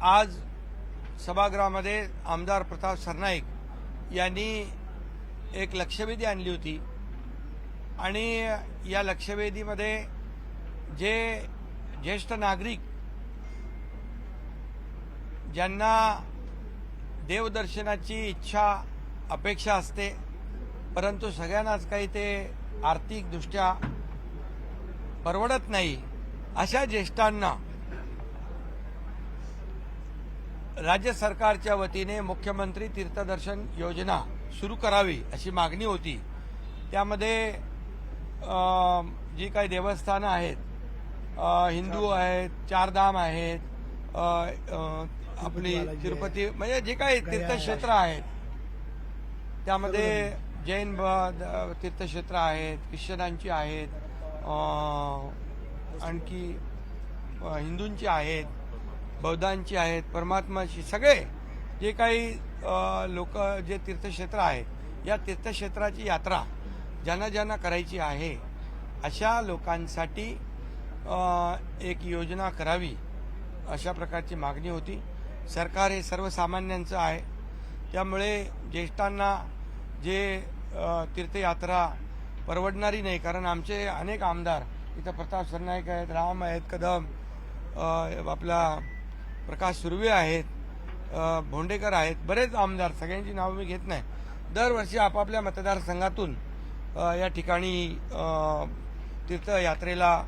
आज सभागृहामध्ये आमदार प्रताप सरनाईक यांनी एक लक्षवेधी आणली होती आणि या लक्षवेधीमध्ये जे ज्येष्ठ नागरिक ज्यांना देवदर्शनाची इच्छा अपेक्षा असते परंतु सगळ्यांनाच काही ते आर्थिकदृष्ट्या परवडत नाही अशा ज्येष्ठांना राज्य सरकारच्या वतीने मुख्यमंत्री तीर्थदर्शन योजना सुरू करावी अशी मागणी होती। त्यामध्ये जी काही देवस्थानं आहेत, हिंदू आहेत, चारधाम आहेत, आपली तिरुपती म्हणजे जे काही तीर्थक्षेत्र आहेत त्यामध्ये जैन तीर्थक्षेत्र आहेत, ख्रिश्चनांची आहेत, आणखी हिंदूंची आहेत, बौद्धांची आहेत, परमात्माची सगळे जे काही लोक जे तीर्थक्षेत्र आहेत या तीर्थक्षेत्राची यात्रा ज्यांना ज्यांना करायची आहे अशा लोकांसाठी एक योजना करावी अशा प्रकारची मागणी होती। सरकार हे सर्वसामान्यांचं आहे त्यामुळे ज्येष्ठांना जे तीर्थयात्रा परवडणारी नाही, कारण आमचे अनेक आमदार इथं प्रताप सरनाईक आहेत, राम आहेत, कदम, आपला प्रकाश सुर्वे आहेत, भोंडेकर आहेत, बरेच आमदार, सगळ्यांची नावं मी घेत नाही, दरवर्षी आपापल्या मतदारसंघातून या ठिकाणी तीर्थयात्रेला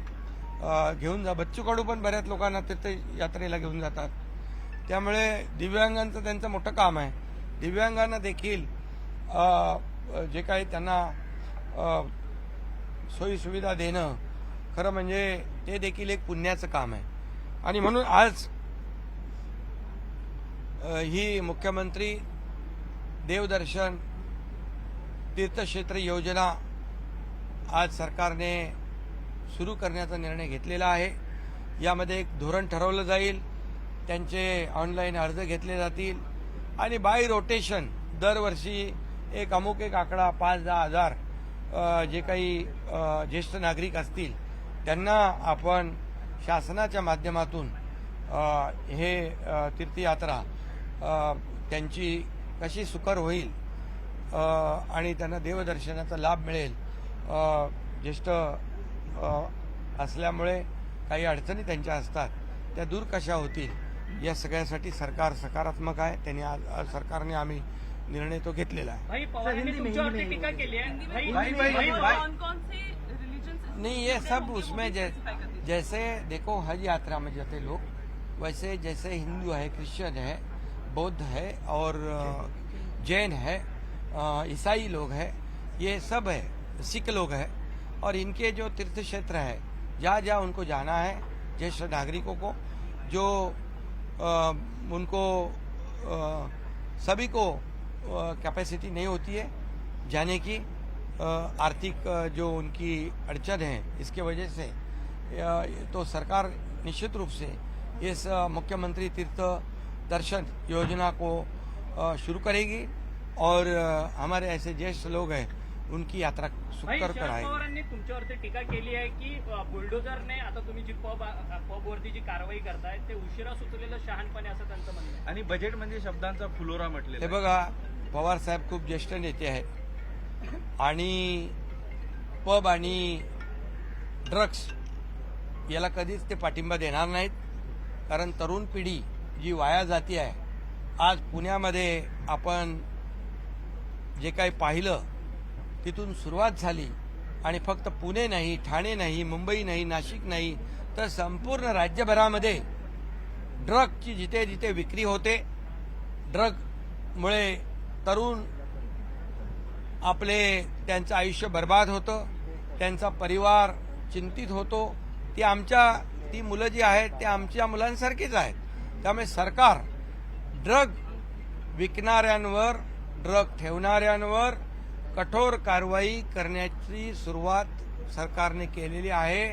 घेऊन बच्चू कडू पण बऱ्याच लोकांना तीर्थयात्रेला घेऊन जातात। त्यामुळे दिव्यांगांचं त्यांचं मोठं काम आहे। दिव्यांगांना देखील जे काही त्यांना सोयी सुविधा देणं खरं म्हणजे ते देखील एक पुण्याचं काम आहे आणि म्हणून आज ही मुख्यमंत्री देवदर्शन तीर्थक्षेत्र योजना आज सरकारने सुरू करण्याचा निर्णय घेतलेला आहे। यामध्ये एक धोरण ठरवलं जाईल, त्यांचे ऑनलाईन अर्ज घेतले जातील आणि बाय रोटेशन दरवर्षी एक अमुक एक आकडा 5-10 हजार जे काही ज्येष्ठ नागरिक असतील त्यांना आपण शासनाच्या माध्यमातून हे तीर्थयात्रा त्यांची कशी सुकर होईल आणि त्यांना देवदर्शनाचा लाभ मिळेल। ज्येष्ठ असल्यामुळे काही अडचणी त्यांच्या असतात त्या दूर कशा होतील या सगळ्यासाठी सरकार सकारात्मक आहे। त्यांनी आज सरकारने आम्ही निर्णय तो घेतलेला है। नहीं, ये सब उसमें जैसे देखो हज यात्रा में जाते लोग वैसे जैसे हिंदू है, क्रिश्चियन है, बौद्ध है और जैन है, ईसाई लोग हैं, ये सब है, सिख लोग हैं और इनके जो तीर्थ क्षेत्र है जहाँ जहाँ उनको जाना है ज्येष्ठ नागरिकों को जो उनको सभी को कैपेसिटी नहीं होती है जाने की, आर्थिक जो उनकी अड़चन है इसके वजह से तो सरकार निश्चित रूप से इस मुख्यमंत्री तीर्थ दर्शन योजना को शुरू करेगी और हमारे ऐसे ज्येष्ठ लोग हैं उनकी यात्रा सुकर कराएगी। पवारांनी तुमच्यावरती टीका केली आहे की बुलडोझरने आता तुम्ही जी पबवरती जी कारवाई करताय ते उशिरा सुचलेलं शहाणपणे असं त्यांचं म्हणणं आहे आणि बजेट म्हणजे शब्दांचा फुलोरा म्हटलेला हे बघा, पवार साहेब खूप ज्येष्ठ नेते आहेत आणि पब आणि ड्रग्स याला कधीच ते पाठिंबा देणार नाहीत, कारण तरुण पिढी जी वाया जाती आहे। आज पुण्यामध्ये आपण जे काही पाहिलं तिथून सुरुवात झाली आणि फक्त पुणे नाही, ठाणे नाही, मुंबई नाही, नाशिक नाही तर संपूर्ण राज्यभरामध्ये ड्रगची जिथे जिथे विक्री होते, ड्रगमुळे तरुण आपले त्यांचं आयुष्य बर्बाद होतं, त्यांचा परिवार चिंतित होतो। ती मुलं जी आहेत ते आमच्या मुलांसारखीच आहेत। त्यामुळे सरकार ड्रग विकणाऱ्यांवर, ड्रग ठेवणाऱ्यांवर कठोर कारवाई करण्याची सुरुवात सरकारने केलेली आहे।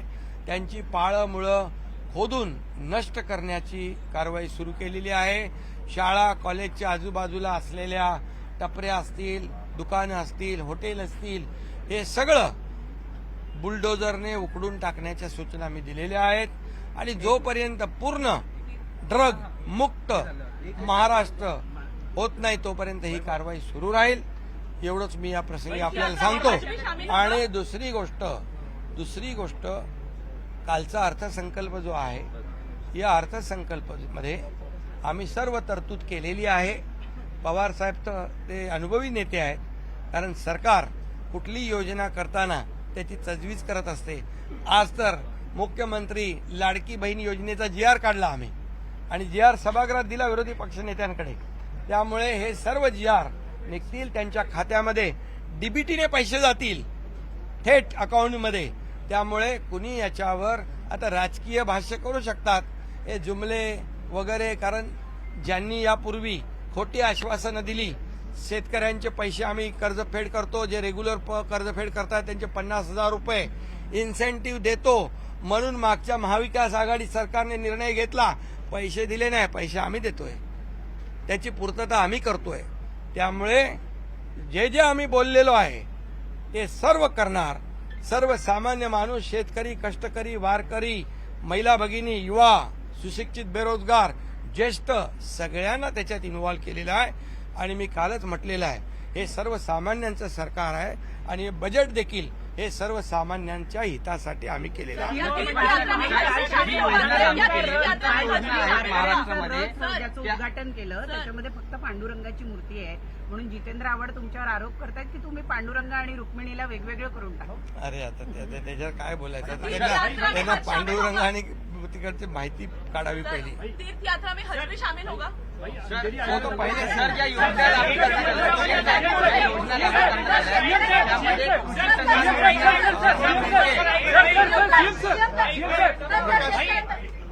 त्यांची पाळंमुळं खोदून नष्ट करण्याची कारवाई सुरू केलेली आहे। शाळा कॉलेजच्या आजूबाजूला असलेल्या टपऱ्या असतील, दुकानं असतील, हॉटेल असतील, हे सगळं बुलडोझरने उखडून टाकण्याच्या सूचना मी दिलेल्या आहेत आणि जोपर्यंत पूर्ण ड्रग मुक्त महाराष्ट्र होत नाही तोपर्यंत ही कारवाई सुरू राहील. एवढंच मी या प्रसंगी आपल्याला सांगतो. आणि दुसरी गोष्ट कालचा अर्थसंकल्प जो आहे, या अर्थसंकल्पामध्ये आम्ही सर्व तरतूद केलेली आहे. पवार साहेब तर ते अनुभवी नेते आहेत, कारण सरकार कुठली योजना करताना त्याची तजवीज करत असते. आज तर मुख्यमंत्री लाडकी बहीण योजनेचा GR काढला आम्ही, आणि GR सभागृहात दिला विरोधी पक्षनेत्यांकडे. त्यामुळे हे सर्व GR निघतील, त्यांच्या खात्यामध्ये डीबीटीने पैसे जातील थेट अकाउंटमध्ये. त्यामुळे कुणी याच्यावर आता राजकीय भाष्य करू शकतात, हे जुमले वगैरे, कारण ज्यांनी यापूर्वी खोटी आश्वासनं दिली, शेतकऱ्यांचे पैसे आम्ही कर्जफेड करतो, जे रेग्युलर कर्जफेड करतात त्यांचे 50,000 रुपये इन्सेंटिव्ह देतो म्हणून मागच्या महाविकास आघाडी सरकारने निर्णय घेतला, पैसे दिले नाही, पैसे आम्ही देतोय, त्याची पूर्तता आम्ही करतोय. त्यामुळे जे जे आम्ही बोललेलो आहे ते सर्व करणार. सर्वसामान्य माणूस, शेतकरी, कष्टकरी, वारकरी, महिला भगिनी, युवा, सुशिक्षित, बेरोजगार, ज्येष्ठ सगळ्यांना त्याच्यात इन्व्हॉल्व केलेलं आहे. आणि मी कालच म्हटलेलं आहे, हे सर्वसामान्यांचं सरकार आहे आणि हे बजेट देखील हे सर्वसामान्यांच्या हितासाठी आम्ही केलेलं आहे. महाराष्ट्रामध्ये ज्याचं उद्घाटन केलं त्याच्यामध्ये फक्त पांडुरंगाची मूर्ती आहे म्हणून जितेंद्र आव्हाड तुमच्यावर आरोप करतायत की तुम्ही पांडुरंग आणि रुक्मिणीला वेगवेगळं करून टाका. अरे आता त्याच्यावर काय बोलायचं, त्यांना पांडुरंग आणि तिकडची माहिती काढावी पहिली. तीर्थ यात्रा में हज भी शामिल होगा. वो तो पहिले सर, ज्या योजना लागू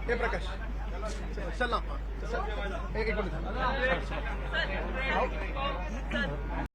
हे प्रकाश चल ना एक मिनिट